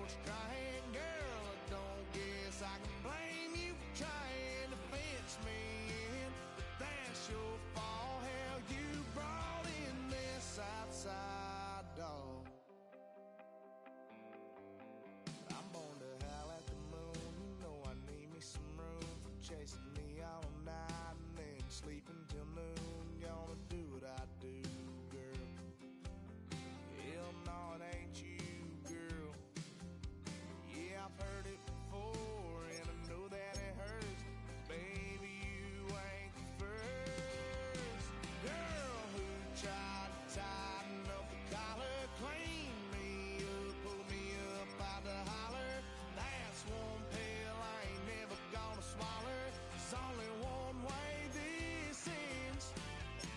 porch crying, girl, I don't guess I can blame you for trying to fence me in, but that's your fault. Hell, you brought in this outside dog. I'm born to howl at the moon, you know I need me some room for chasing me all night and then sleeping till noon. Gonna do what I do, girl. Hell no, it ain't you, girl. Yeah, I've heard it before, and I know that it hurts. Baby, you ain't the first girl who tried to tighten up the collar, clean me up, pull me up out the holler. That's one pill I ain't never gonna swallow. There's only one way this ends.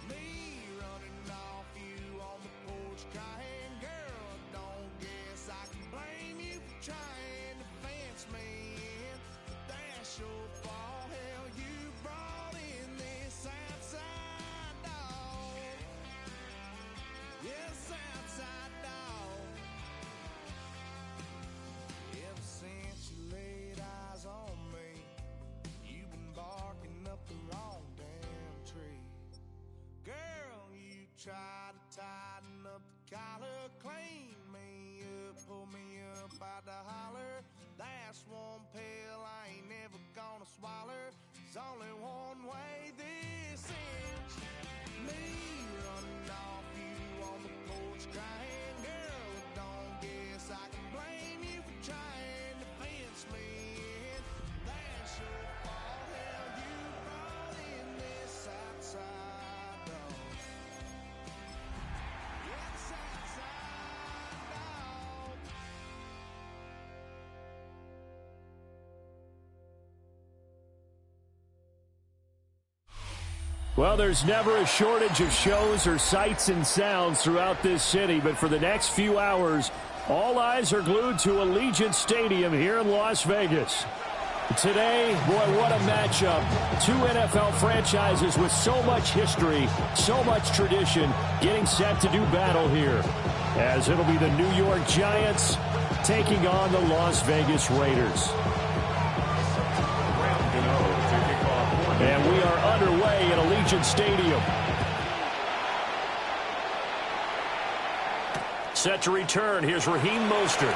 Me running off you on the porch crying, girl, I don't guess I can blame you for trying to fence me in, but that's your fault. Hell, you brought in this outside dog. Yes, outside dog. Ever since you laid eyes on me, you've been barking up the wrong damn tree. Girl, you tried to tighten up the collar, clean me up, pull me up out the holler. That's one pill I ain't never gonna swallow. There's only one way this ends. Me running off you on the porch crying, girl, I don't guess I can blame you for trying to fence me in. That's your fault. Hell, you brought in this outside dog. Yes, outside dog. Well, there's never a shortage of shows or sights and sounds throughout this city, but for the next few hours, all eyes are glued to Allegiant Stadium here in Las Vegas. Today, boy, what a matchup. Two NFL franchises with so much history, so much tradition, getting set to do battle here, as it'll be the New York Giants taking on the Las Vegas Raiders. And we are underway at Allegiant Stadium. Set to return. Here's Raheem Mostert.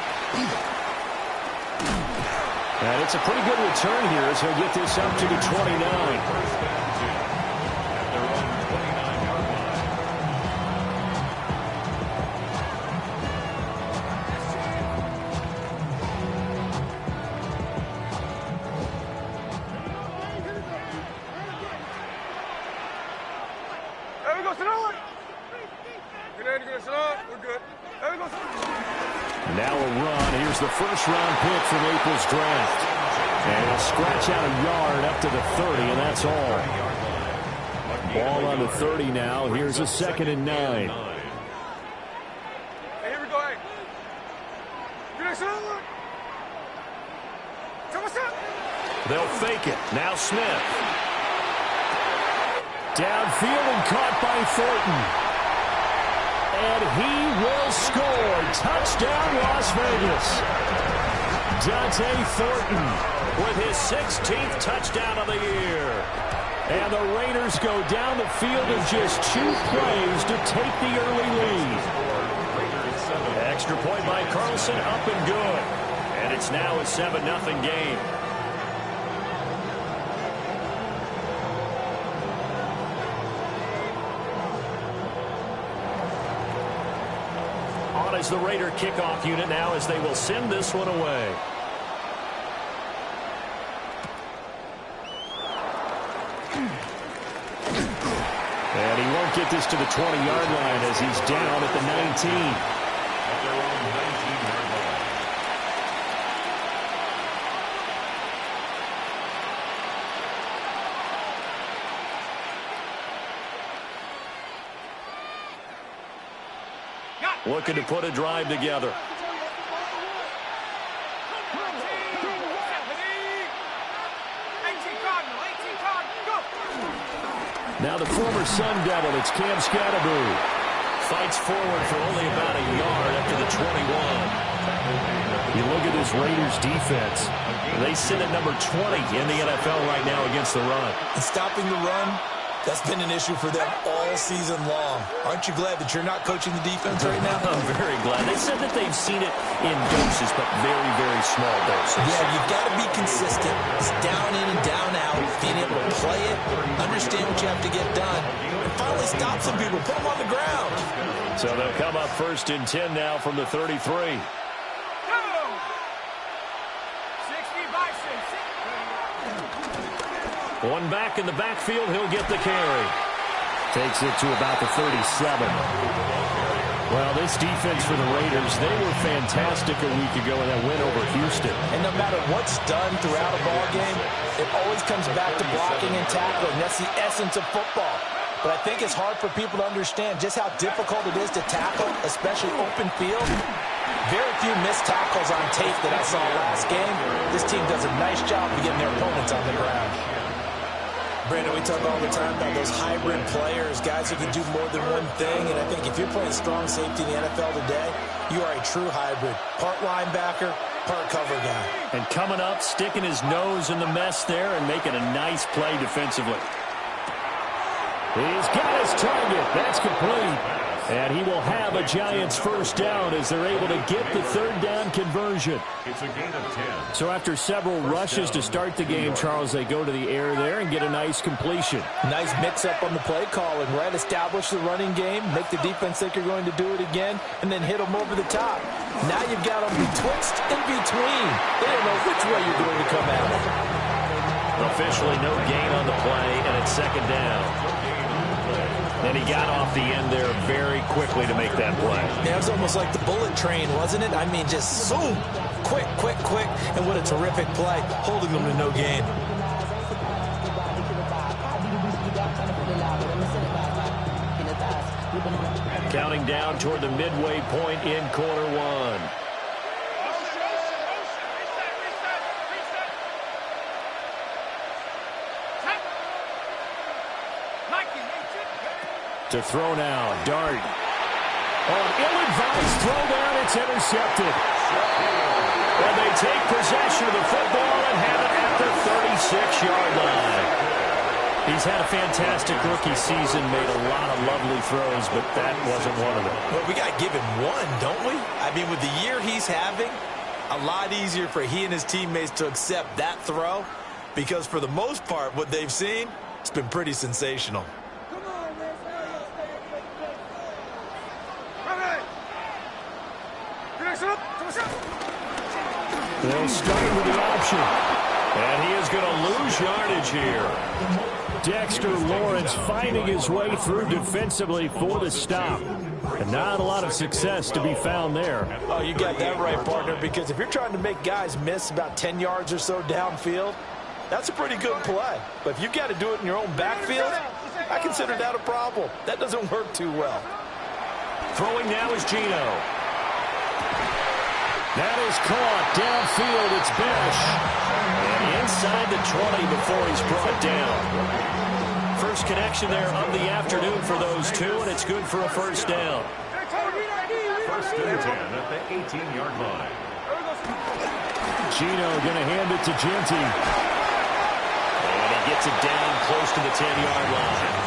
And it's a pretty good return here as he'll get this up to the 29. Now a run. Here's the first-round pick from April's draft. And he'll scratch out a yard up to the 30, and that's all. Ball on the 30 now. Here's a 2nd and 9. Hey, here we go, hey. They'll fake it. Now Smith. Downfield and caught by Thornton. And he will score. Touchdown, Las Vegas. Dante Thornton with his 16th touchdown of the year. And the Raiders go down the field in just 2 plays to take the early lead. Extra point by Carlson, up and good. And it's now a 7-0 game. Is the Raider kickoff unit now as they will send this one away. And he won't get this to the 20-yard line as he's down at the 19. Looking to put a drive together. Now the former Sun Devil, it's Cam Scatterboo. Fights forward for only about a yard up to the 21. You look at this Raiders defense. They sit at number 20 in the NFL right now against the run. And stopping the run, that's been an issue for them all season long. Aren't you glad that you're not coaching the defense right now? I'm very glad. They said that they've seen it in doses, but very, very small doses. Yeah, you've got to be consistent. It's down in and down out. Being able to play it, understand what you have to get done, and finally stop some people, put them on the ground. So they'll come up 1st and 10 now from the 33. One back in the backfield, he'll get the carry. Takes it to about the 37. Well, this defense for the Raiders, they were fantastic a week ago in that win over Houston. And no matter what's done throughout a ball game, it always comes back to blocking and tackling. That's the essence of football. But I think it's hard for people to understand just how difficult it is to tackle, especially open field. Very few missed tackles on tape that I saw last game. This team does a nice job of getting their opponents on the ground. Brandon, we talk all the time about those hybrid players, guys who can do more than one thing. And I think if you're playing strong safety in the NFL today, you are a true hybrid. Part linebacker, part cover guy. And coming up, sticking his nose in the mess there and making a nice play defensively. He's got his target. That's complete. And he will have a Giants first down as they're able to get the third down conversion. It's a gain of 10. So after several rushes to start the game, Charles, they go to the air there and get a nice completion. Nice mix-up on the play calling, right? Establish the running game, make the defense think you're going to do it again, and then hit them over the top. Now you've got them betwixt and between. They don't know which way you're going to come out. Officially no gain on the play, and it's second down. And he got off the end there very quickly to make that play. Yeah, it was almost like the bullet train, wasn't it? I mean, just zoom, quick, quick, quick. And what a terrific play, holding them to no gain. Counting down toward the midway point in quarter one. To throw now, Dart. Oh, an ill-advised throw down, it's intercepted. And they take possession of the football and have it at the 36-yard line. He's had a fantastic rookie season, made a lot of lovely throws, but that wasn't one of them. Well, we got to give him one, don't we? I mean, with the year he's having, a lot easier for he and his teammates to accept that throw, because for the most part, what they've seen, it's been pretty sensational. They'll start with the option. And he is going to lose yardage here. Dexter Lawrence finding his way through defensively for the stop. And not a lot of success to be found there. Oh, you got that right, partner, because if you're trying to make guys miss about 10 yards or so downfield, that's a pretty good play. But if you've got to do it in your own backfield, I consider that a problem. That doesn't work too well. Throwing now is Geno. That is caught downfield. It's Bish. And inside the 20 before he's brought down. First connection there of the afternoon for those two, and it's good for a first down. First and 10 at the 18-yard line. Geno going to hand it to Genty. And he gets it down close to the 10-yard line.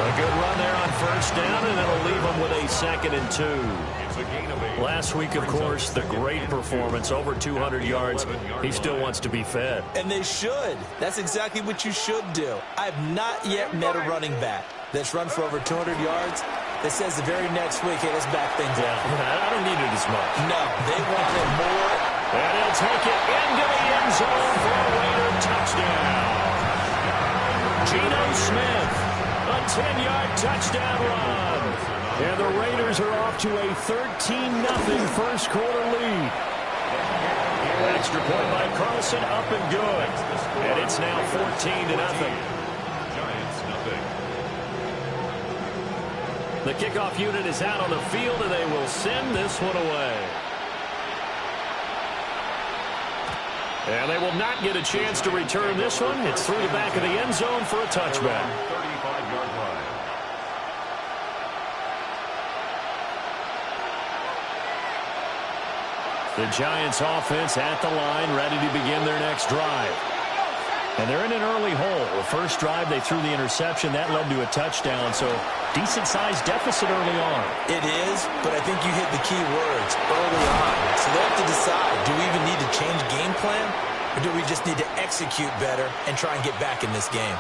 A good run there on first down, and it'll leave him with a 2nd and 2. Last week, of course, the great performance, over 200 yards. He still wants to be fed. And they should. That's exactly what you should do. I've not yet met a running back that's run for over 200 yards that says the very next week, hey, let's back things up. I don't need it as much. No, they want it more. And he'll take it into the end zone for a Raider touchdown. Geno Smith, a 10-yard touchdown run. And the Raiders are off to a 13-0 first quarter lead. Extra point by Carlson, up and good. And it's now 14-0. Giants nothing. The kickoff unit is out on the field, and they will send this one away. And they will not get a chance to return this one. It's through the back of the end zone for a touchback. 35-yard line. The Giants offense at the line, ready to begin their next drive. And they're in an early hole. The first drive, they threw the interception. That led to a touchdown, so decent-sized deficit early on. It is, but I think you hit the key words, early on. So they have to decide, do we even need to change game plan, or do we just need to execute better and try and get back in this game?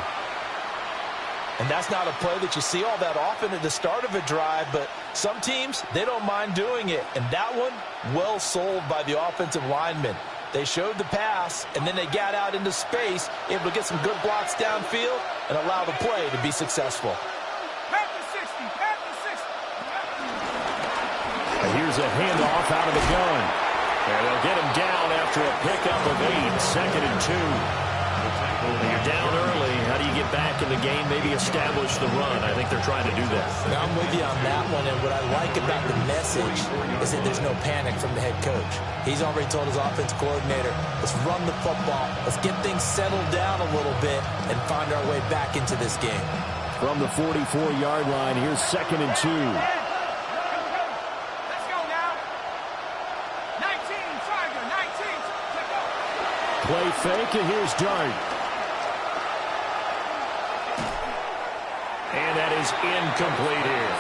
And that's not a play that you see all that often at the start of a drive, but some teams, they don't mind doing it. And that one, well sold by the offensive lineman. They showed the pass, and then they got out into space, able to get some good blocks downfield and allow the play to be successful. And here's a handoff out of the gun. And they'll get him down after a pickup of 8, 2nd and 2. You're down early. How do you get back in the game, maybe establish the run? I think they're trying to do that. Now, I'm with you on that one, and what I like about the message is that there's no panic from the head coach. He's already told his offensive coordinator, let's run the football, let's get things settled down a little bit and find our way back into this game. From the 44-yard line, here's 2nd and 2. Play fake, and here's Dart. And that is incomplete here.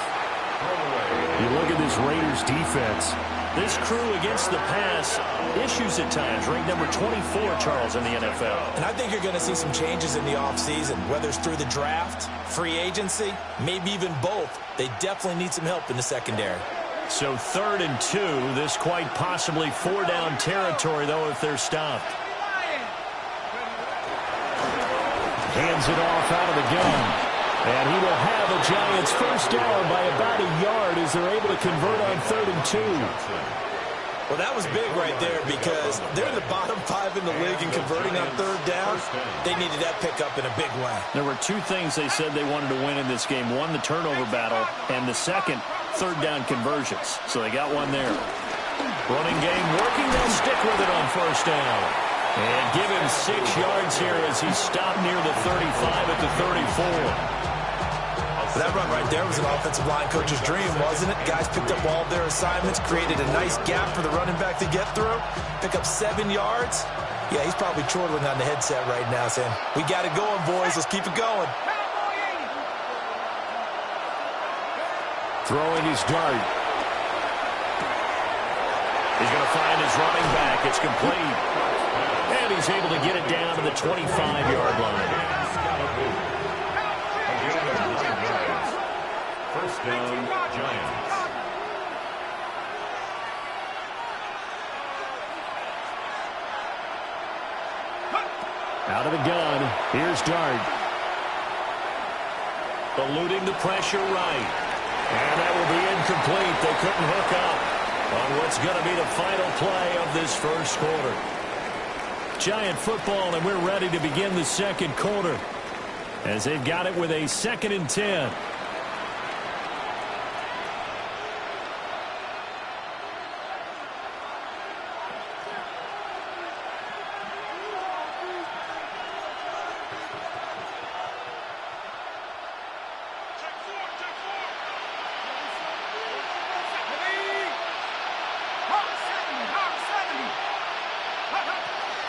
You look at this Raiders defense. This crew against the pass, issues at times. Ranked number 24, Charles, in the NFL. And I think you're going to see some changes in the offseason, whether it's through the draft, free agency, maybe even both. They definitely need some help in the secondary. So 3rd and 2, this quite possibly 4-down territory, though, if they're stopped. Hands it off out of the gun. And he will have a Giants first down by about a yard as they're able to convert on 3rd and 2. Well, that was big right there because they're in the bottom 5 in the league and converting on 3rd down. They needed that pickup in a big way. There were 2 things they said they wanted to win in this game. One, the turnover battle, and the second, 3rd down conversions. So they got one there. Running game working. They'll stick with it on 1st down. And give him 6 yards here as he stopped near the 35 at the 34. That run right there was an offensive line coach's dream, wasn't it? Guys picked up all of their assignments, created a nice gap for the running back to get through, pick up 7 yards. Yeah, he's probably chortling on the headset right now saying, we got it going, boys. Let's keep it going. Throwing his Dart. He's going to find his running back. It's complete. And he's able to get it down to the 25-yard line. First down, Giants. Out of the gun, here's Dart. Eluding the pressure right. And that will be incomplete. They couldn't hook up on what's going to be the final play of this first quarter. Giant football, and we're ready to begin the second quarter as they've got it with a 2nd and 10.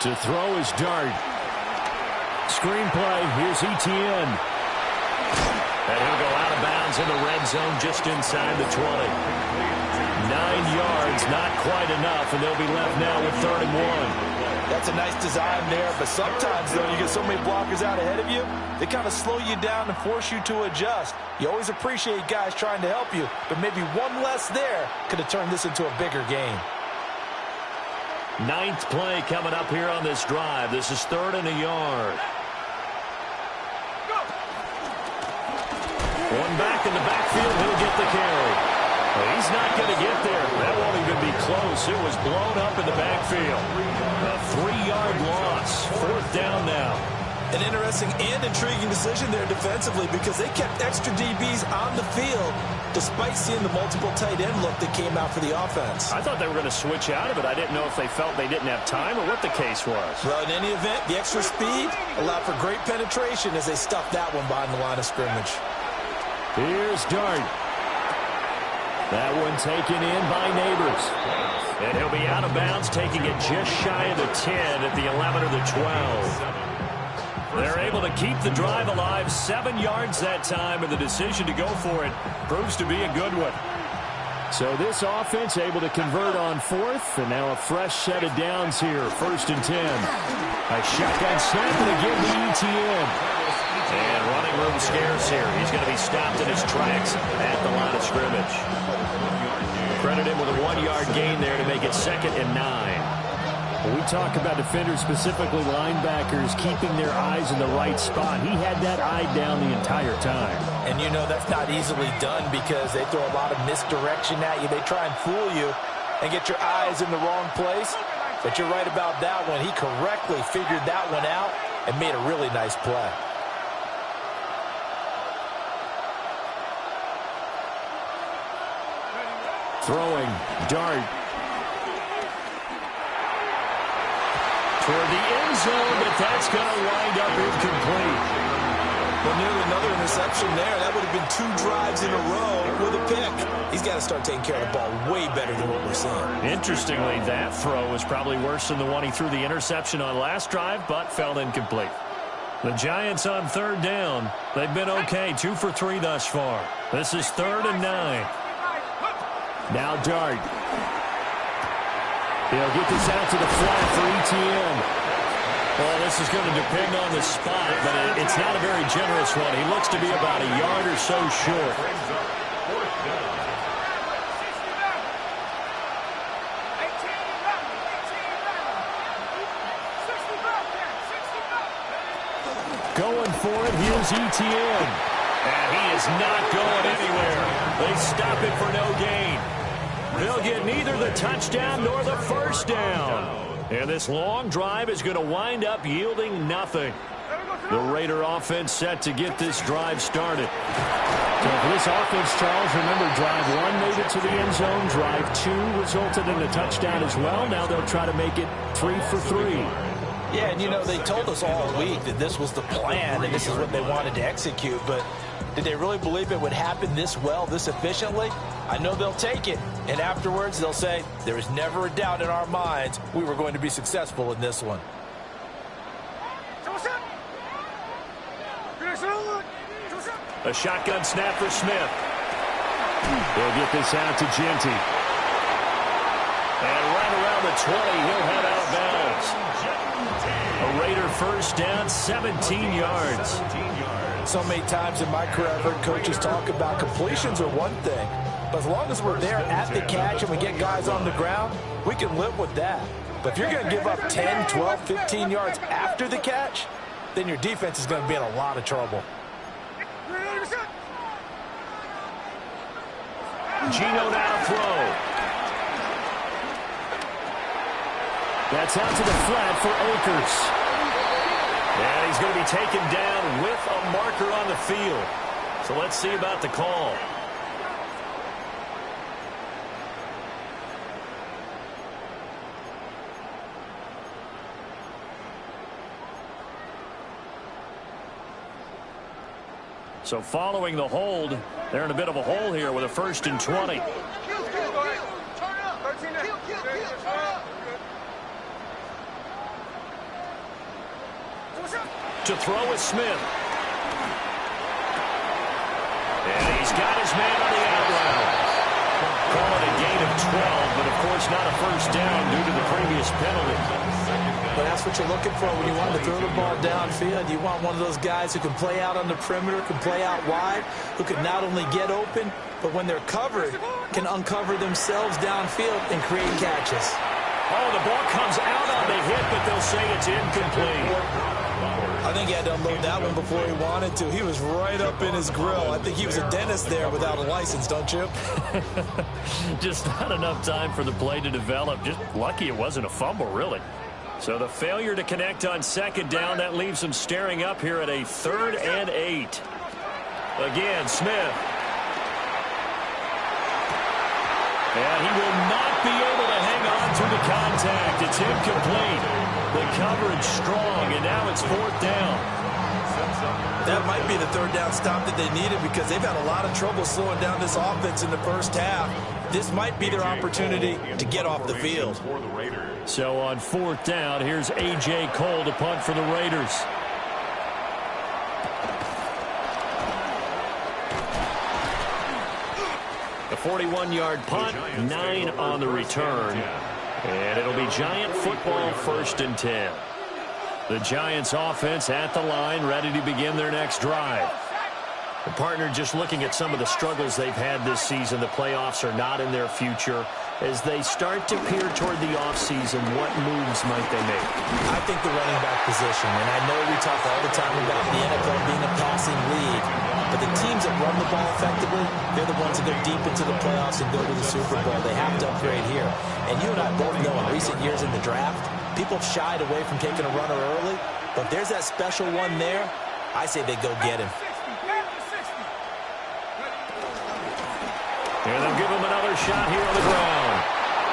To throw his Dart. Screenplay, here's Etienne. And he'll go out of bounds in the red zone just inside the 20. 9 yards, not quite enough, and they'll be left now with 3rd and 1. That's a nice design there, but sometimes, though, you get so many blockers out ahead of you, they kind of slow you down and force you to adjust. You always appreciate guys trying to help you, but maybe one less there could have turned this into a bigger game. 9th play coming up here on this drive. This is 3rd and a yard. One back in the backfield. He'll get the carry. Well, he's not going to get there. That won't even be close. It was blown up in the backfield. A 3-yard loss. 4th down now. An interesting and intriguing decision there defensively because they kept extra DBs on the field despite seeing the multiple tight end look that came out for the offense. I thought they were going to switch out of it. I didn't know if they felt they didn't have time or what the case was. Well, in any event, the extra speed allowed for great penetration as they stuffed that one behind the line of scrimmage. Here's Dart. That one taken in by Neighbors. And he'll be out of bounds, taking it just shy of the 10 at the 11 or the 12. They're able to keep the drive alive, 7 yards that time, and the decision to go for it proves to be a good one. So this offense able to convert on 4th, and now a fresh set of downs here, 1st and 10. A shotgun snap and again the ETN. And running room scarce here. He's going to be stopped in his tracks at the line of scrimmage. Credit him with a 1-yard gain there to make it 2nd and 9. When we talk about defenders, specifically linebackers, keeping their eyes in the right spot, he had that eye down the entire time. And you know that's not easily done because they throw a lot of misdirection at you. They try and fool you and get your eyes in the wrong place. But you're right about that one. He correctly figured that one out and made a really nice play. Throwing, Dart. Toward the end zone, but that's going to wind up incomplete. Well, nearly another interception there. That would have been 2 drives in a row with a pick. He's got to start taking care of the ball way better than what we're seeing. Interestingly, that throw was probably worse than the one he threw the interception on last drive, but fell incomplete. The Giants on 3rd down. They've been okay, 2 for 3 thus far. This is 3rd and 9. Now Dart. He'll get this out to the flat for ETN. Well, this is going to depend on the spot, but it's not a very generous one. He looks to be about a yard or so short. Going for it, here's ETN. And he is not going anywhere. They stop it for no gain. They'll get neither the touchdown nor the first down. And this long drive is going to wind up yielding nothing. The Raider offense set to get this drive started. So for this offense, Charles, remember drive 1 made it to the end zone. Drive 2 resulted in a touchdown as well. Now they'll try to make it 3 for 3. Yeah, and you know, they told us all week that this was the plan and this is what they wanted to execute, but did they really believe it would happen this well, this efficiently? I know they'll take it, and afterwards they'll say, there was never a doubt in our minds we were going to be successful in this one. A shotgun snap for Smith. They'll get this out to Genty. And right around the 20, he'll head out of bounds. A Raider first down, 17 yards. So many times in my career, I've heard coaches talk about completions are one thing. But as long as we're there at the catch and we get guys on the ground, we can live with that. But if you're going to give up 10, 12, 15 yards after the catch, then your defense is going to be in a lot of trouble. Gino now to throw. That's out to the flat for Akers. And he's going to be taken down with a marker on the field. So let's see about the call. So following the hold, they're in a bit of a hole here with a 1st and 20. To throw is Smith. And he's got his man on the out route. Call it a gain of 12, but of course not a first down due to the previous penalty. But that's what you're looking for when you want to throw the ball downfield. You want one of those guys who can play out on the perimeter, can play out wide, who can not only get open, but when they're covered, can uncover themselves downfield and create catches. Oh, the ball comes out on the hit, but they'll say it's incomplete. I think he had to unload that one before he wanted to. He was right up in his grill. I think he was a dentist there without a license, don't you? Just not enough time for the play to develop. Just lucky it wasn't a fumble, really. So the failure to connect on 2nd down, that leaves them staring up here at a 3rd and 8. Again, Smith. And he will not be able to hang on to the contact. It's incomplete. The coverage strong, and now it's 4th down. That might be the third down stop that they needed because they've had a lot of trouble slowing down this offense in the first half. This might be their opportunity to get off the field. So on fourth down, here's A.J. Cole to punt for the Raiders. The 41-yard punt, 9 on the return. And it'll be Giant football, 1st and 10. The Giants offense at the line, ready to begin their next drive. The partner just looking at some of the struggles they've had this season. The playoffs are not in their future. As they start to peer toward the offseason, what moves might they make? I think the running back position, and I know we talk all the time about the NFL being a passing league, but the teams that run the ball effectively, they're the ones that go deep into the playoffs and go to the Super Bowl. They have to upgrade here. And you and I both know in recent years in the draft, people have shied away from taking a runner early, but if there's that special one there, I say they go get him. And they'll give him another shot here on the ground.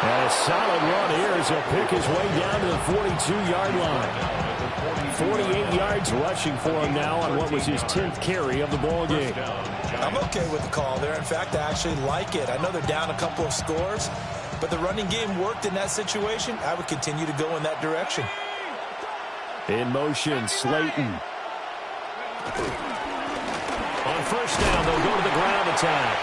And a solid run here as he'll pick his way down to the 42-yard line. 48 yards rushing for him now on what was his 10th carry of the ball game. I'm okay with the call there. In fact, I actually like it. I know they're down a couple of scores, but the running game worked in that situation. I would continue to go in that direction. In motion, Slayton. On first down, they'll go to the ground attack.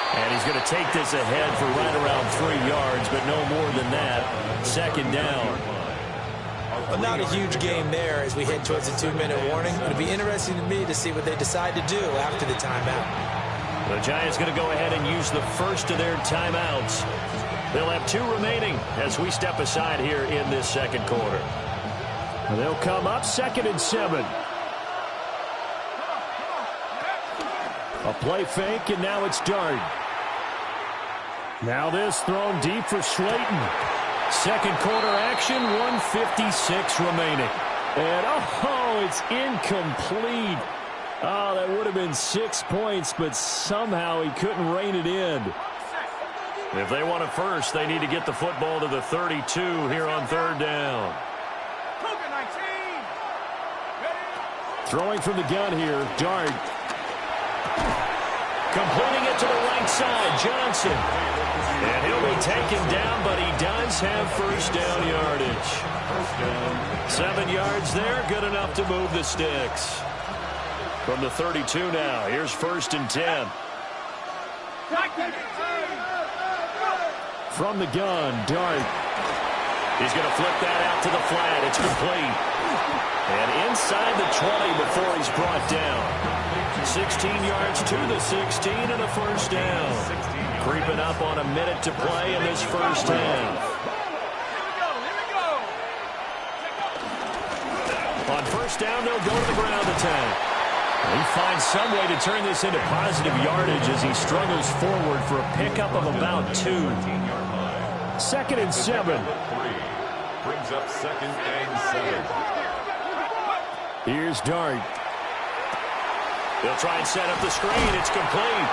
And he's going to take this ahead for right around 3 yards, but no more than that. 2nd down. Well, not a huge game there as we head towards the 2-minute warning. It'll be interesting to me to see what they decide to do after the timeout. The Giants going to go ahead and use the first of their timeouts. They'll have 2 remaining as we step aside here in this 2nd quarter. They'll come up 2nd and 7. A play fake, and now it's Dart. Now this thrown deep for Slayton. 2nd quarter action, 1:56 remaining. And, oh, it's incomplete. Oh, that would have been 6 points, but somehow he couldn't rein it in. If they want a first, they need to get the football to the 32 here on 3rd down. Throwing from the gun here, Dart. Completing it to the right side, Johnson. And he'll be taken down, but he does have first down yardage. 7 yards there, good enough to move the sticks. From the 32 now, here's 1st and 10. From the gun, Dart. He's going to flip that out to the flat. It's complete. And inside the 20 before he's brought down. 16 yards to the 16 and a first down. Creeping up on a minute to play in this first half. On first down, they'll go to the ground attack. He finds some way to turn this into positive yardage as he struggles forward for a pickup of about 2. 2nd and 7. Brings up 2nd and 7. Here's Dart. They'll try and set up the screen. It's complete.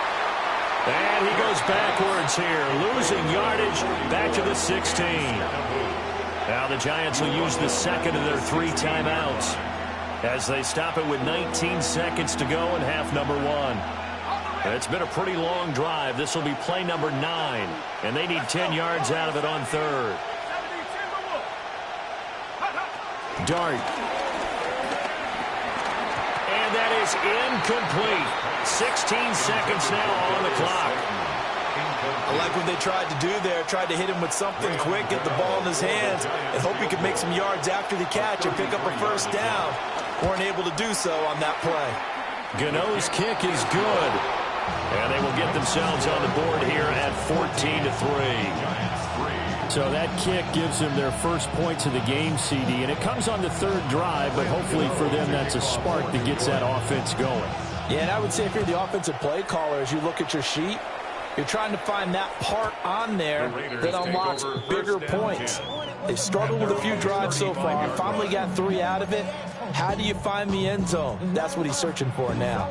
And he goes backwards here, losing yardage back to the 16. Now the Giants will use the 2nd of their 3 timeouts as they stop it with 19 seconds to go in half number 1. It's been a pretty long drive. This will be play number 9, and they need 10 yards out of it on 3rd. Dart. And that is incomplete. 16 seconds now on the clock. I like what they tried to do there. Tried to hit him with something quick, get the ball in his hands, and hope he could make some yards after the catch and pick up a first down. Weren't able to do so on that play. Gano's kick is good. And they will get themselves on the board here at 14-3. So that kick gives them their first points of the game, CD, and it comes on the 3rd drive, but hopefully for them that's a spark that gets that offense going. Yeah, and I would say if you're the offensive play caller, as you look at your sheet, you're trying to find that part on there that unlocks bigger points. They've struggled with a few drives so far, finally got 3 out of it. How do you find the end zone? That's what he's searching for now.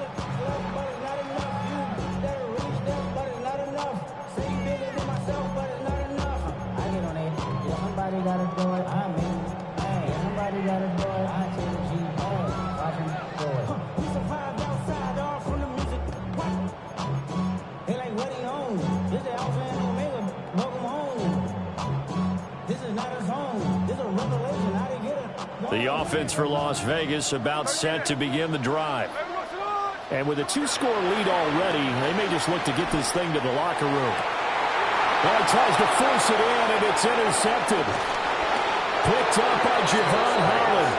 Gotta do it. I mean, hey, somebody gotta do it. I say the G, hey, watch him do it. The offense for Las Vegas about set to begin the drive. And with a 2-score lead already, they may just look to get this thing to the locker room. Well, he tries to force it in, and it's intercepted. Picked up by Javon Holland.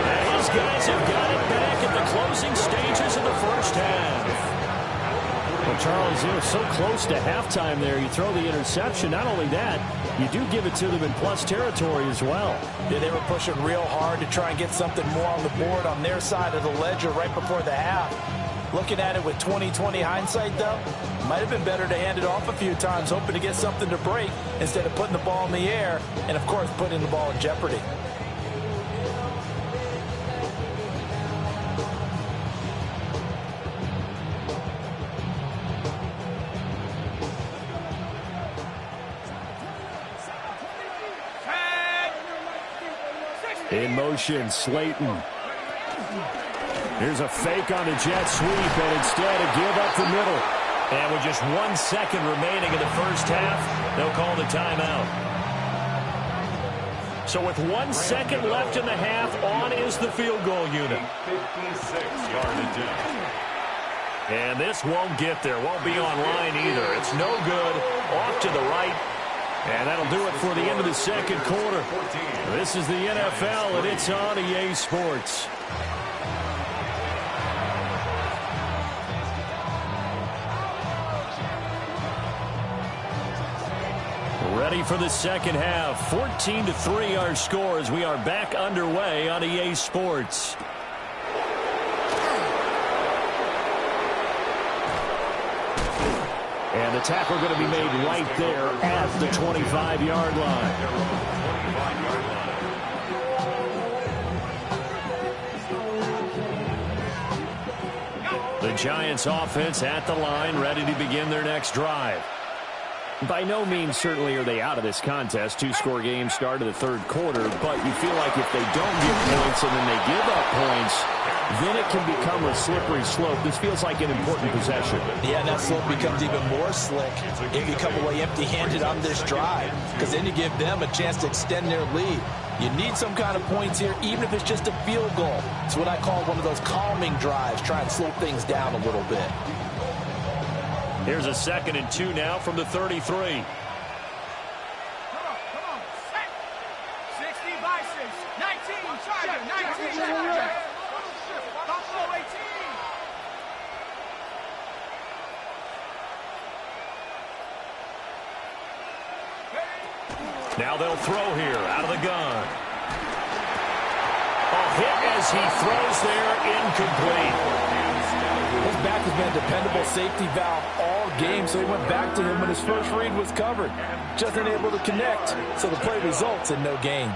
And his guys have got it back at the closing stages of the first half. Well, Charles, you know, so close to halftime there. You throw the interception. Not only that, you do give it to them in plus territory as well. Yeah, they were pushing real hard to try and get something more on the board on their side of the ledger right before the half. Looking at it with 20/20 hindsight, though, might have been better to hand it off a few times, hoping to get something to break instead of putting the ball in the air and, of course, putting the ball in jeopardy. In motion, Slayton. Here's a fake on the jet sweep, and instead a give up the middle. And with just 1 second remaining in the first half, they'll call the timeout. So with 1 second left in the half, on is the field goal unit. 56-yard attempt. And this won't get there, won't be online either. It's no good, off to the right. And that'll do it for the end of the second quarter. This is the NFL, and it's on EA Sports. Ready for the second half. 14-3 our score as we are back underway on EA Sports. And the tackle going to be made right there at the 25-yard line. The Giants offense at the line, ready to begin their next drive. By no means certainly are they out of this contest. 2-score game start of the third quarter, but you feel like if they don't get points and then they give up points, then it can become a slippery slope. This feels like an important possession. Yeah, and that slope becomes even more slick if you come away empty-handed on this drive, because then you give them a chance to extend their lead. You need some kind of points here, even if it's just a field goal. It's what I call one of those calming drives, try and slow things down a little bit. Here's a 2nd and 2 now from the 33. Come on, set. 60 Vikings, 19, Charger, 19, Charger. Buffalo 18. Now they'll throw here out of the gun. A hit as he throws there, incomplete. His back has been a dependable safety valve all game, so he went back to him when his first read was covered. Just unable to connect, so the play results in no gain.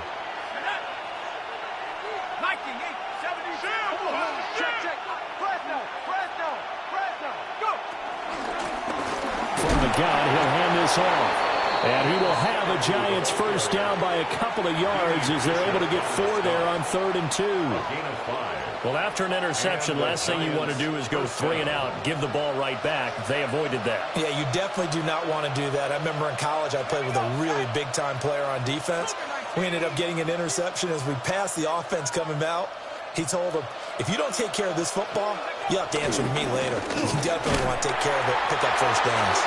From the gun, he'll hand this off. And he will have a Giants first down by a couple of yards as they're able to get 4 there on 3rd and 2. Well, after an interception, last thing you want to do is go 3 and out, give the ball right back. They avoided that. Yeah, you definitely do not want to do that. I remember in college I played with a really big-time player on defense. We ended up getting an interception as we passed the offense coming out. He told him, if you don't take care of this football, you'll have to answer to me later. You definitely want to take care of it, pick up first downs.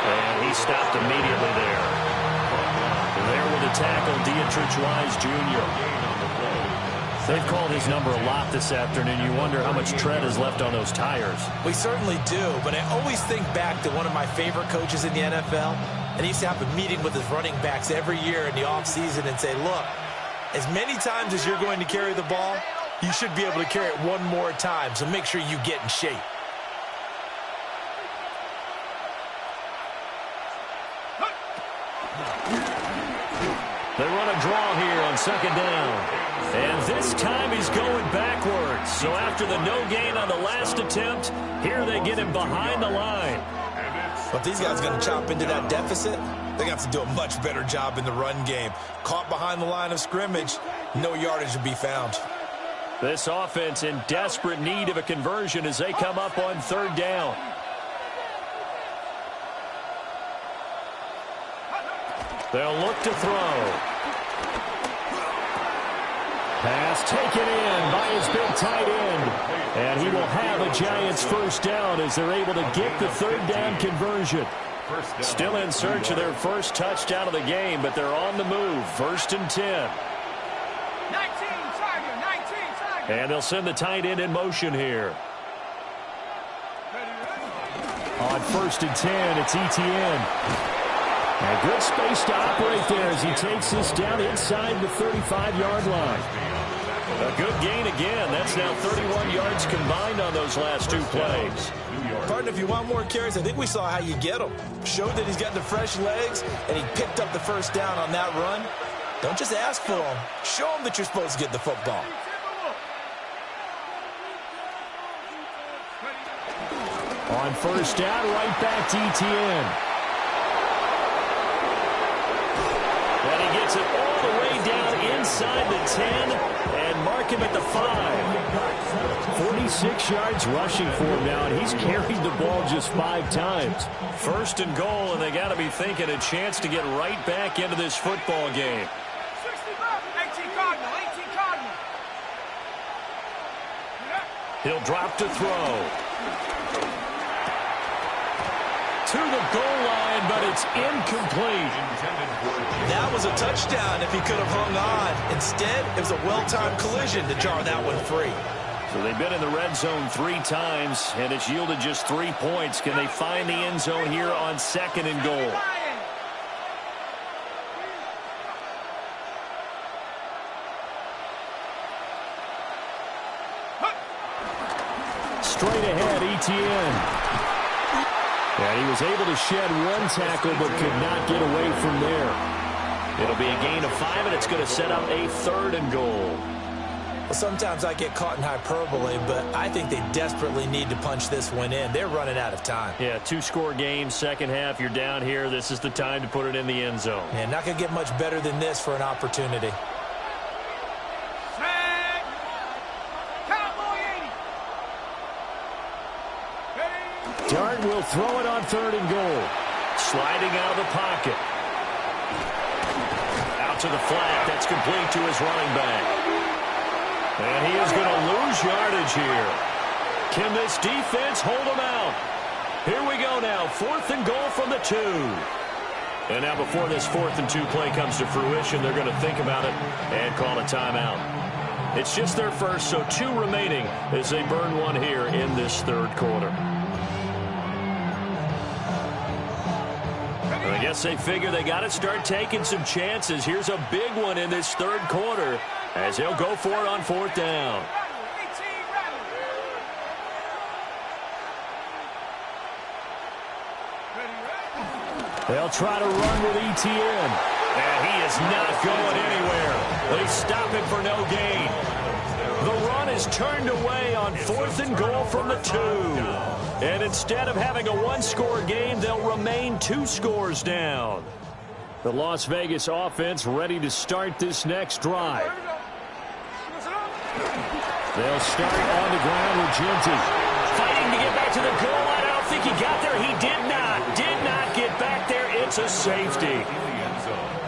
And he stopped immediately there. There with a tackle, Dietrich Wise Jr. They've called his number a lot this afternoon. You wonder how much tread is left on those tires. We certainly do, but I always think back to one of my favorite coaches in the NFL, and he used to have a meeting with his running backs every year in the offseason and say, look, as many times as you're going to carry the ball, you should be able to carry it one more time, so make sure you get in shape. They run a draw here on 2nd down. And this time he's going backwards. So after the no gain on the last attempt, here they get him behind the line. But these guys are going to chop into that deficit. They got to do a much better job in the run game. Caught behind the line of scrimmage, no yardage to be found. This offense in desperate need of a conversion as they come up on 3rd down. They'll look to throw. Pass taken in by his big tight end. And he will have a Giants first down as they're able to get the third down conversion. Still in search of their first touchdown of the game, but they're on the move. 1st and 10. 19, Tiger. And they'll send the tight end in motion here. On 1st and 10, it's Etienne. A good space to operate there as he takes this down inside the 35-yard line. A good gain again. That's now 31 yards combined on those last 2 plays. Partner, if you want more carries, I think we saw how you get them. Showed that he's got the fresh legs, and he picked up the first down on that run. Don't just ask for them. Show them that you're supposed to get the football. On 1st down, right back to Etienne. And he gets it all the way down inside the 10 and mark him at the 5. 46 yards rushing for him now, and he's carried the ball just 5 times. 1st and goal, and they got to be thinking a chance to get right back into this football game. 18 Cardinal. He'll drop to throw. To the goal line, but it's incomplete. That was a touchdown if he could have hung on. Instead, it was a well-timed collision to jar that one free. So they've been in the red zone 3 times, and it's yielded just 3 points. Can they find the end zone here on 2nd and goal? Straight ahead, Etienne. And he was able to shed 1 tackle but could not get away from there. It'll be a gain of 5, and it's going to set up a 3rd and goal. Well, sometimes I get caught in hyperbole, but I think they desperately need to punch this one in. They're running out of time. Yeah, 2-score game, second half. You're down here. This is the time to put it in the end zone. Yeah, not going to get much better than this for an opportunity. Dart will throw it on 3rd and goal. Sliding out of the pocket. Out to the flat. That's complete to his running back. And he is going to lose yardage here. Can this defense hold him out? Here we go now. 4th and goal from the 2. And now before this 4th and 2 play comes to fruition, they're going to think about it and call a timeout. It's just their first, so 2 remaining as they burn 1 here in this 3rd quarter. I guess they figure they got to start taking some chances. Here's a big one in this 3rd quarter as they'll go for it on 4th down. They'll try to run with Etienne. And he is not going anywhere. They stop him for no gain. The run is turned away on 4th and goal from the 2. And instead of having a 1-score game, they'll remain 2 scores down. The Las Vegas offense ready to start this next drive. They'll start on the ground with Genty. Fighting to get back to the goal line. I don't think he got there. He did not get back there. It's a safety.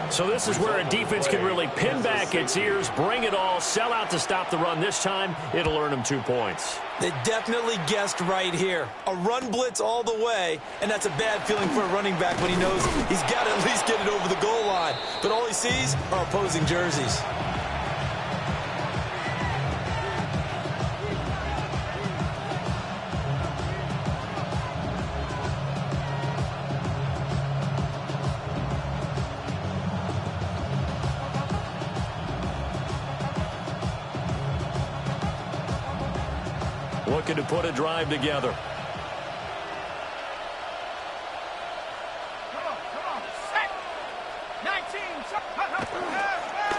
So this is where a defense can really pin back its ears, bring it all, sell out to stop the run. This time, it'll earn them 2 points. They definitely guessed right here. A run blitz all the way, and that's a bad feeling for a running back when he knows he's got to at least get it over the goal line. But all he sees are opposing jerseys. Looking to put a drive together.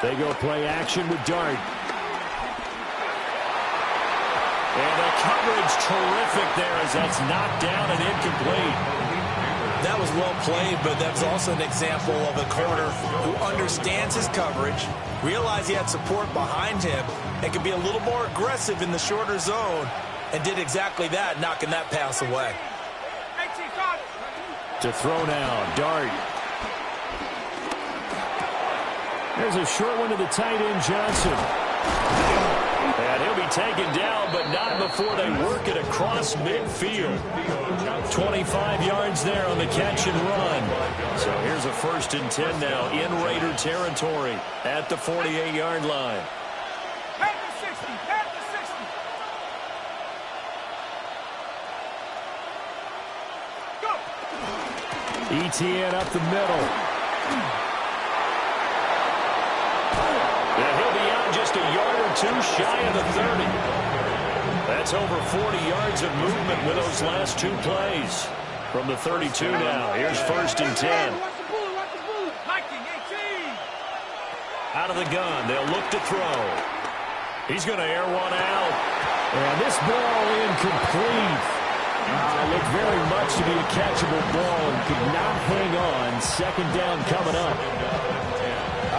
They go play action with Dart. And the coverage terrific there as that's knocked down and incomplete. That was well played, but that's also an example of a corner who understands his coverage, realized he had support behind him, and can be a little more aggressive in the shorter zone, and did exactly that, knocking that pass away. To throw now, Dart. There's a short one to the tight end, Johnson. And he'll be taken down, but not before they work it across midfield. 25 yards there on the catch and run. So here's a 1st and 10 now in Raider territory at the 48-yard line. Head to 60. Head to 60. Go. ETN up the middle. And he'll be out just a yard or two shy of the 30. That's over 40 yards of movement with those last 2 plays. From the 32 now, here's 1st and 10. Watch the bullet. Watch the bullet. 19, 18. Out of the gun, they'll look to throw. He's going to air one out. And this ball incomplete. Looked very much to be a catchable ball and could not hang on. 2nd down coming up.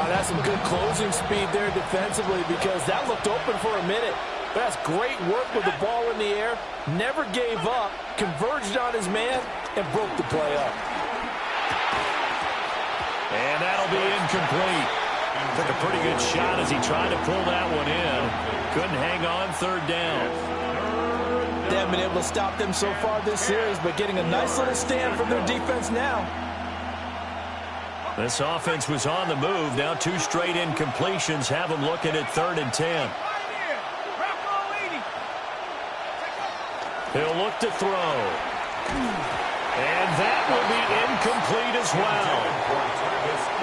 That's some good closing speed there defensively because that looked open for a minute. That's great work with the ball in the air. Never gave up, converged on his man, and broke the play up. And that'll be incomplete. Took a pretty good shot as he tried to pull that one in. Couldn't hang on 3rd down. They haven't been able to stop them so far this series, but getting a nice little stand from their defense now. This offense was on the move. Now 2 straight incompletions have them looking at 3rd and 10. He'll look to throw. And that will be incomplete as well.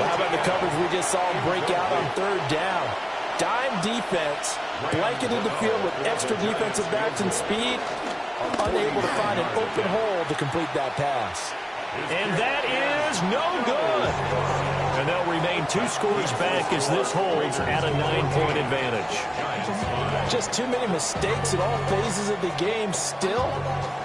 How about the coverage we just saw him break out on 3rd down? Dime defense, blanketed the field with extra defensive backs and speed, unable to find an open hole to complete that pass. And that is no good. And they'll remain 2 scores back as this holds at a 9-point advantage. Just too many mistakes at all phases of the game. Still,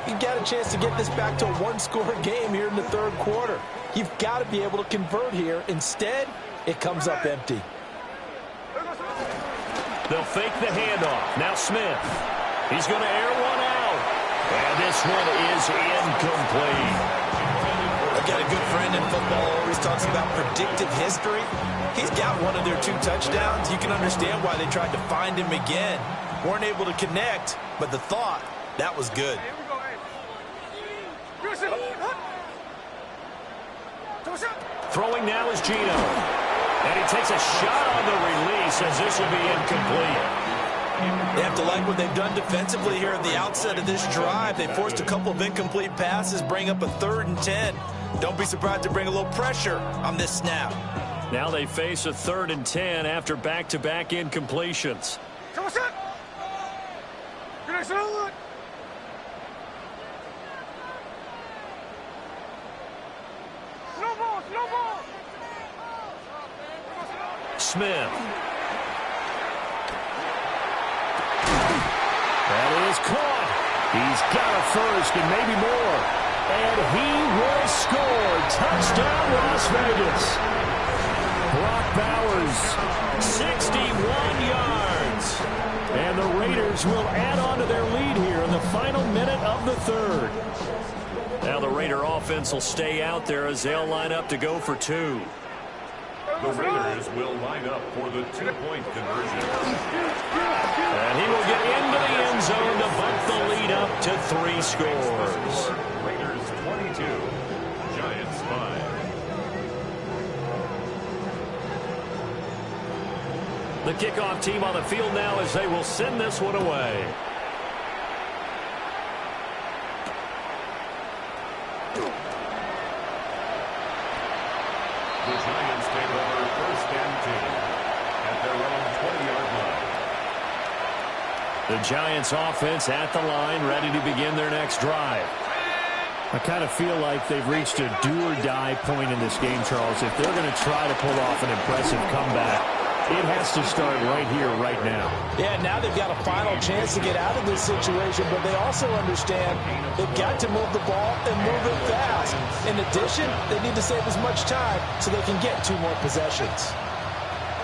you got a chance to get this back to a 1-score game here in the 3rd quarter. You've got to be able to convert here. Instead, it comes up empty. They'll fake the handoff. Now Smith. He's going to air one out. And this one is incomplete. I've got a good friend in football who always talks about predictive history. He's got one of their 2 touchdowns. You can understand why they tried to find him again. Weren't able to connect, but the thought, that was good. Throwing now is Gino. And he takes a shot on the release as this will be incomplete. They have to like what they've done defensively here at the outset of this drive. They forced a couple of incomplete passes, bring up a 3rd and 10. Don't be surprised to bring a little pressure on this snap. Now they face a 3rd and 10 after back-to-back incompletions. Smith. That is caught. He's got a 1st and maybe more. And he will score. Touchdown, Las Vegas. Brock Bowers, 61 yards. And the Raiders will add on to their lead here in the final minute of the 3rd. Now the Raider offense will stay out there as they'll line up to go for 2. The Raiders will line up for the 2-point conversion. And he will get into the end zone to bump the lead up to 3 scores. Raiders 22, Giants 5. The kickoff team on the field now as they will send this one away. The Giants take over 1st and 10 at their own 20-yard line. The Giants offense at the line, ready to begin their next drive. I kind of feel like they've reached a do-or-die point in this game, Charles. If they're going to try to pull off an impressive comeback, it has to start right here, right now. Yeah, now they've got a final chance to get out of this situation, but they also understand they've got to move the ball and move it fast. In addition, they need to save as much time so they can get 2 more possessions.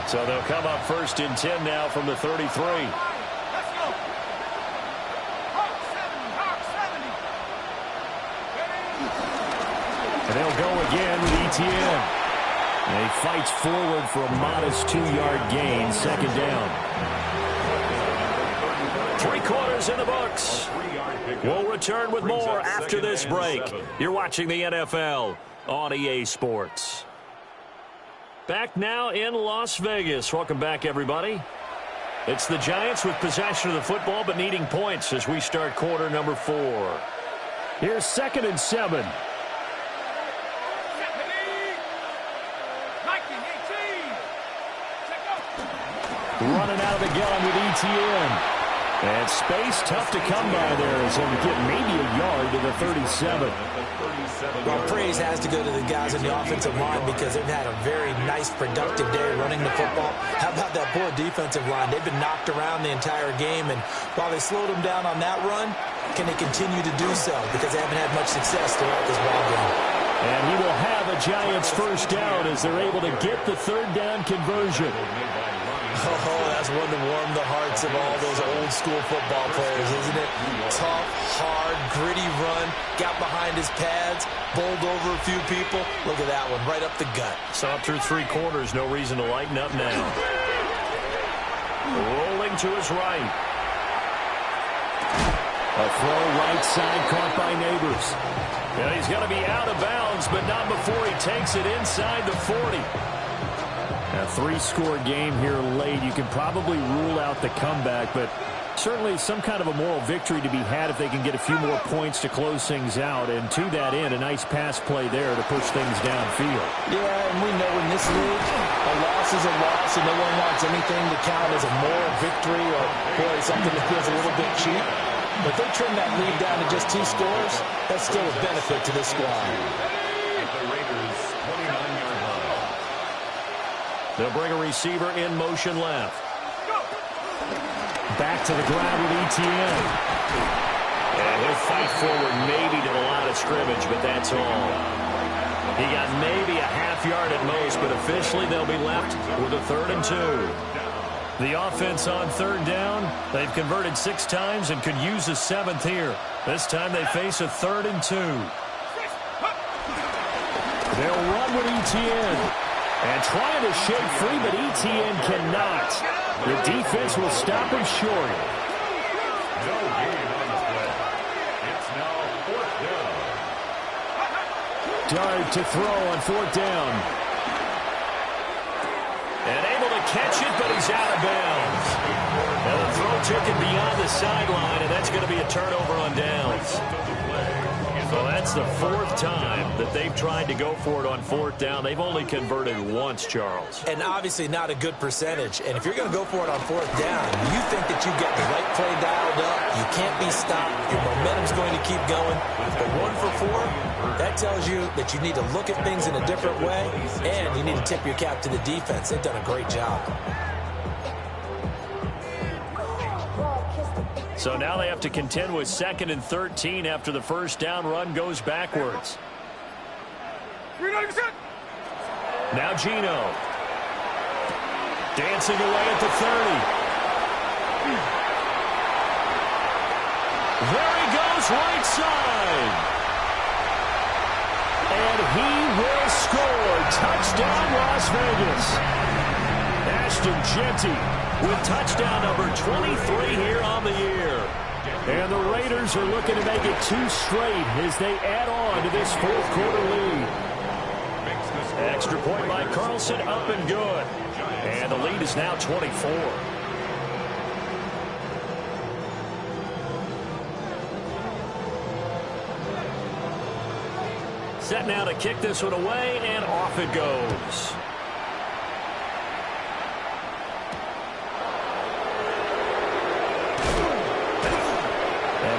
So they'll come up 1st and 10 now from the 33. Let's go. Hawk 70. Hawk 70. And they'll go again with ETN. And he fights forward for a modest 2-yard gain, second down. 3 quarters in the books. We'll return with more after this break. You're watching the NFL on EA Sports. Back now in Las Vegas. Welcome back, everybody. It's the Giants with possession of the football but needing points as we start quarter number 4. Here's 2nd and 7. Running out of the gun with ETN. And space tough to come by there as he'll get maybe a yard to the 37. Well, praise has to go to the guys in the offensive line because they've had a very nice, productive day running the football. How about that poor defensive line? They've been knocked around the entire game, and while they slowed them down on that run, can they continue to do so? Because they haven't had much success throughout this ball game. And he will have a Giants first down as they're able to get the 3rd down conversion. Oh, that's one to warm the hearts of all those old-school football players, isn't it? Tough, hard, gritty run, got behind his pads, bowled over a few people. Look at that one, right up the gut. Saw through 3 quarters, no reason to lighten up now. Rolling to his right. A throw right side caught by Neighbors. And he's going to be out of bounds, but not before he takes it inside the 40. A 3-score game here late. You can probably rule out the comeback, but certainly some kind of a moral victory to be had if they can get a few more points to close things out. And to that end, a nice pass play there to push things downfield. Yeah, and we know in this league, a loss is a loss, and no one wants anything to count as a moral victory or, boy, something that feels a little bit cheap. But if they trim that lead down to just 2 scores, that's still a benefit to this squad. The Raiders, 29-yard line. They'll bring a receiver in motion left. Back to the ground with ETN. And he'll fight forward maybe to the line of scrimmage, but that's all. He got maybe a half yard at most, but officially they'll be left with a 3rd and 2. The offense on 3rd down, they've converted 6 times and could use a 7th here. This time they face a 3rd and 2. They'll run with ETN. And trying to shake free, but ETN cannot. The defense will stop him short. No gain on the play. It's now 4th down. Dart to throw on 4th down. And able to catch it, but he's out of bounds. And the throw took it beyond the sideline, and that's going to be a turnover on downs. So that's the 4th time that they've tried to go for it on 4th down. They've only converted once, Charles. And obviously not a good percentage. And if you're going to go for it on 4th down, you think that you've got the right play dialed up. You can't be stopped. Your momentum's going to keep going. But 1 for 4, that tells you that you need to look at things in a different way, and you need to tip your cap to the defense. They've done a great job. So now they have to contend with 2nd and 13 after the first down run goes backwards. Now Geno. Dancing away at the 30. There he goes, right side. And he will score. Touchdown, Las Vegas. Ashton Jeanty with touchdown number 23 here on the year. And the Raiders are looking to make it 2 straight as they add on to this 4th quarter lead. Extra point by Carlson, up and good. And the lead is now 24. Set now to kick this one away, and off it goes.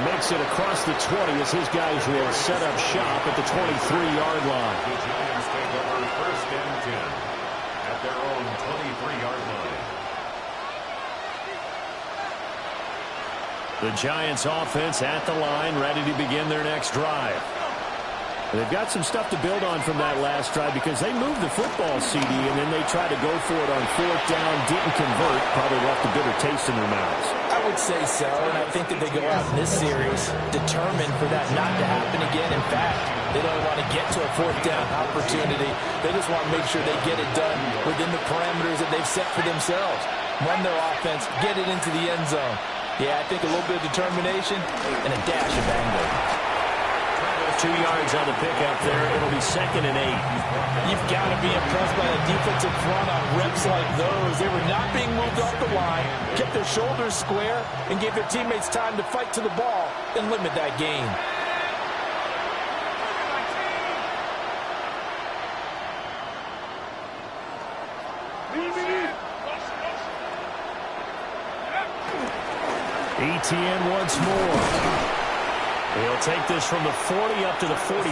Makes it across the 20 as his guys will set up shop at the 23-yard line. The Giants take over 1st and 10 at their own 23-yard line. The Giants offense at the line, ready to begin their next drive. They've got some stuff to build on from that last drive because they moved the football, CD, and then they tried to go for it on 4th down, didn't convert, probably left a bitter taste in their mouths. I would say so, and I think that they go out in this series determined for that not to happen again. In fact, they don't want to get to a 4th down opportunity. They just want to make sure they get it done within the parameters that they've set for themselves. Run their offense, get it into the end zone. Yeah, I think a little bit of determination and a dash of anger. 2 yards on the pickup there. It'll be 2nd and 8. You've got to be impressed by the defensive front on reps like those. They were not being moved off the line, kept their shoulders square, and gave their teammates time to fight to the ball and limit that gain. ETN once more. He'll take this from the 40 up to the 45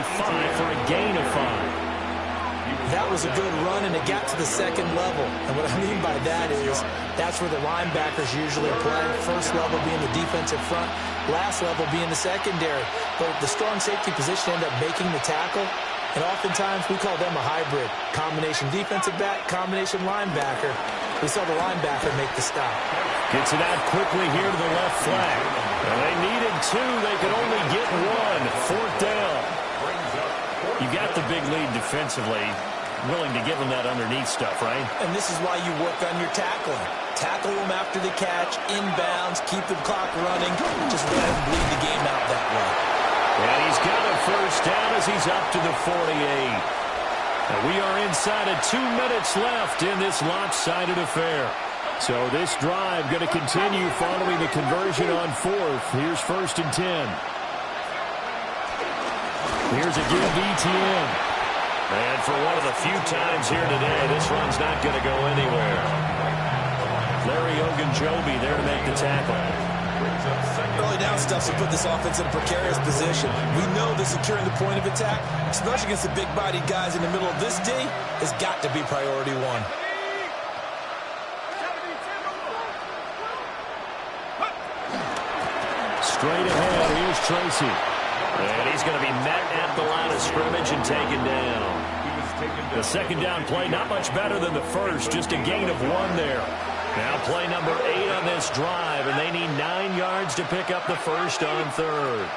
for a gain of 5. That was a good run, and it got to the 2nd level. And what I mean by that is that's where the linebackers usually play. First level being the defensive front, last level being the secondary. But the strong safety position ended up making the tackle. And oftentimes we call them a hybrid. Combination defensive back, combination linebacker. We saw the linebacker make the stop. Gets it out quickly here to the left flag. Well, they needed 2. They could only get 1. 4th down. You got the big lead defensively. Willing to give them that underneath stuff, right? And this is why you work on your tackling. Tackle them after the catch, inbounds, keep the clock running. Just let them bleed the game out that way. And he's got a 1st down as he's up to the 48. And we are inside of 2 minutes left in this lopsided affair. So this drive going to continue following the conversion on 4th. Here's 1st and 10. Here's a give ETN. And for one of the few times here today, this run's not going to go anywhere. Larry Ogunjobi there to make the tackle. Early down stuff to put this offense in a precarious position. We know that securing the point of attack, especially against the big-bodied guys in the middle of this D, has got to be priority 1. Straight ahead, here's Tracy. And he's going to be met at the line of scrimmage and taken down. The 2nd down play, not much better than the first, just a gain of 1 there. Now play number 8 on this drive, and they need 9 yards to pick up the 1st on 3rd.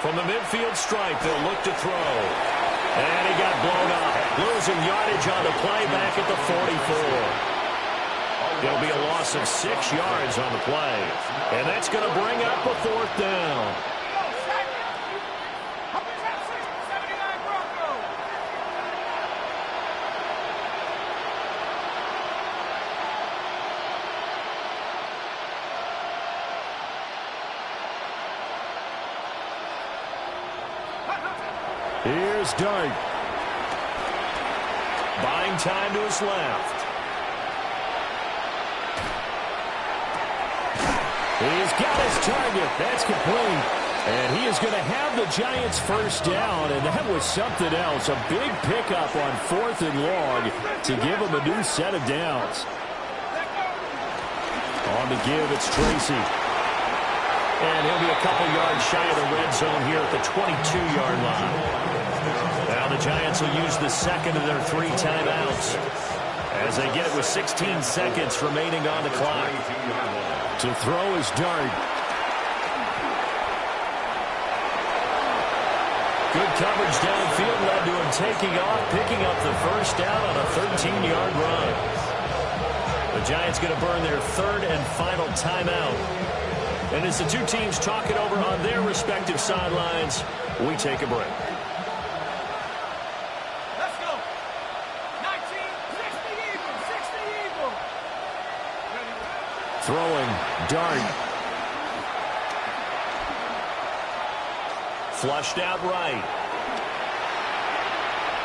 From the midfield stripe, they'll look to throw. And he got blown up. Losing yardage on the play back at the 44. There'll be a loss of 6 yards on the play. And that's going to bring up a 4th down. Here's Dart. Buying time to his left. He's got his target. That's complete. And he is going to have the Giants' 1st down, and that was something else. A big pickup on 4th and long to give him a new set of downs. On the give, it's Tracy. And he'll be a couple yards shy of the red zone here at the 22-yard line. Now the Giants will use the 2nd of their 3 timeouts as they get it with 16 seconds remaining on the clock. To throw is Dart. Good coverage downfield led to him taking off, picking up the 1st down on a 13-yard run. The Giants going to burn their 3rd and final timeout. And as the 2 teams talk it over on their respective sidelines, we take a break. Let's go. 19, 60 Eagle, 60 Eagle. Throwing, Dart. Flushed out right.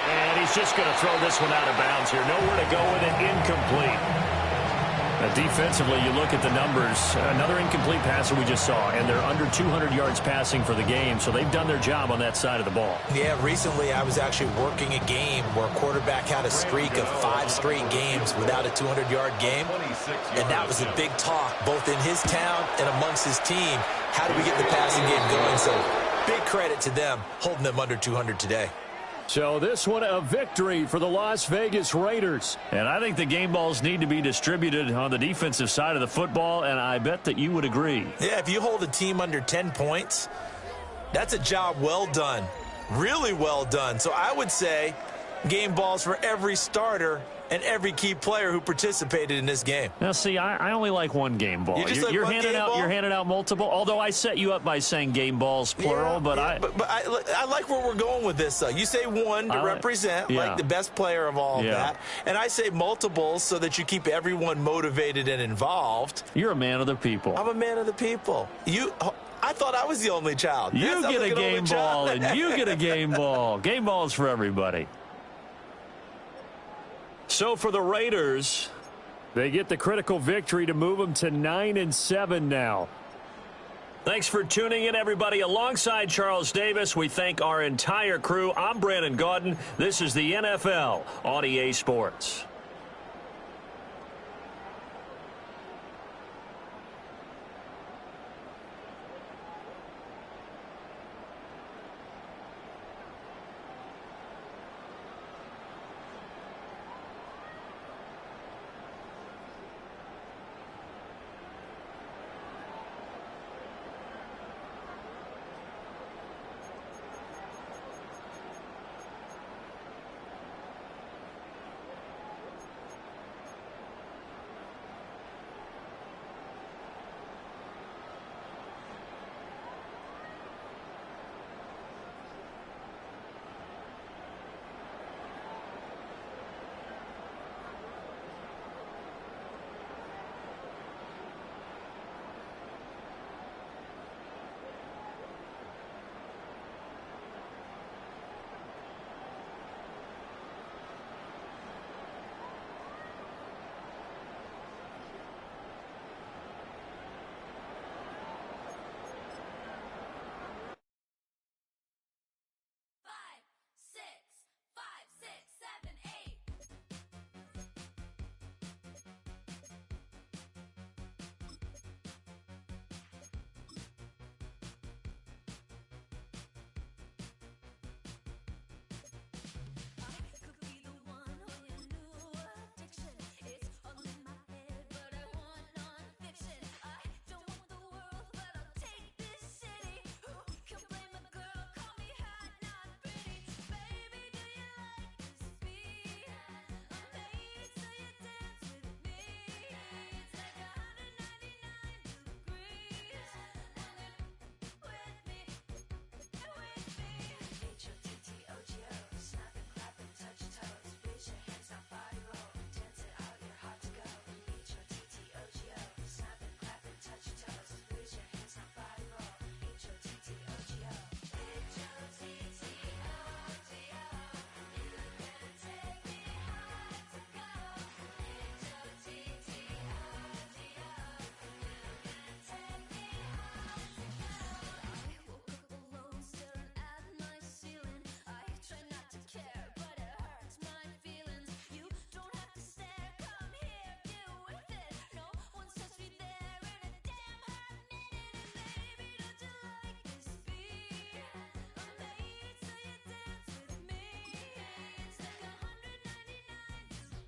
And he's just going to throw this one out of bounds here. Nowhere to go with it, incomplete. Now, defensively, you look at the numbers. Another incomplete passer we just saw, and they're under 200 yards passing for the game, so they've done their job on that side of the ball. Yeah, recently I was actually working a game where a quarterback had a streak of 5 straight games without a 200-yard game, and that was a big talk, both in his town and amongst his team. How do we get the passing game going? So Big credit to them holding them under 200 today. So this one a victory for the Las Vegas Raiders. And I think the game balls need to be distributed on the defensive side of the football, and I bet that you would agree. Yeah, if you hold a team under 10 points, that's a job well done. Really well done. So I would say game balls for every starter and every key player who participated in this game. Now, see, I only like one game ball. You're handing out multiple. Although I set you up by saying game balls plural, but I like where we're going with this. You say one to represent like the best player of all of that, and I say multiples so that you keep everyone motivated and involved. You're a man of the people. I'm a man of the people. I thought I was the only child. You get a game ball, and you get a game ball. Game balls for everybody. So for the Raiders, they get the critical victory to move them to 9-7 now. Thanks for tuning in, everybody. Alongside Charles Davis, we thank our entire crew. I'm Brandon Gaudin. This is the NFL on EA Sports.